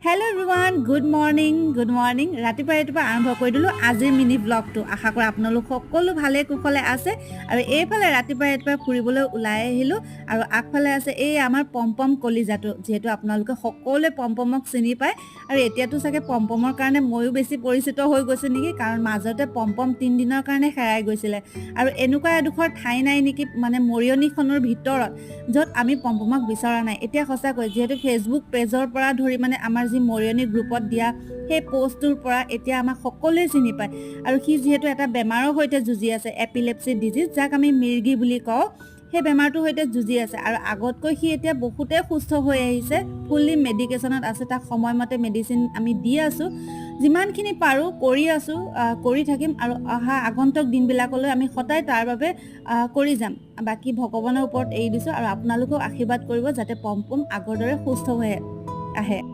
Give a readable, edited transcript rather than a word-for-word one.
Hello' everyone, good morning. ৰাতিপুৱা আৰম্ভ কৰি দিলোঁ আজিৰ মিনি ব্লগটো। আশা কৰোঁ আপোনালোক সকলো ভালে কুশলে আছে। আৰু এইফালে ৰাতিপুৱা ফুৰিবলৈ ওলাই আহিলোঁ। আৰু আগফালে আছে এই আমাৰ পম্পম কলিজাটো, যিহেতু আপোনালোকে সকলোৱে পম্পমক চিনি পায়। আৰু এতিয়াতো চাগে পম্পমৰ কাৰণে ময়ো বেছি পৰিচিত হৈ গৈছোঁ নেকি, কাৰণ মাজতে পম্পম 3 দিনৰ কাৰণে হেৰাই গৈছিলে। আৰু এনেকুৱা এডোখৰ ঠাই নাই নেকি, মানে মৰিয়নিখনৰ ভিতৰত, য'ত আমি পম্পমক বিচৰা নাই। এতিয়া সঁচাকৈ যিহেতু ফেচবুক পেজৰ পৰা ধৰি মানে আমাৰ যি মৰিয়নি গ্ৰুপত দিয়া সেই পোষ্টটোৰ পৰা এতিয়া আমাক সকলোৱে চিনি পায়। আৰু সি যিহেতু এটা বেমাৰৰ সৈতে যুঁজি আছে, এপিলেপচি ডিজিজ, যাক আমি মিৰ্গি বুলি কওঁ, সেই বেমাৰটোৰ সৈতে যুঁজি আছে। আৰু আগতকৈ সি এতিয়া বহুতেই সুস্থ হৈ আহিছে, ফুল্লি মেডিকেশ্যনত আছে। তাক সময়মতে মেডিচিন আমি দি আছোঁ, যিমানখিনি পাৰোঁ কৰি আছোঁ, কৰি থাকিম। আৰু অহা আগন্তুক দিনবিলাকলৈ আমি সদায় তাৰ বাবে কৰি যাম। বাকী ভগৱানৰ ওপৰত এৰি দিছোঁ। আৰু আপোনালোকেও আশীৰ্বাদ কৰিব যাতে পম্পম আগৰ দৰে সুস্থ হৈ আহে।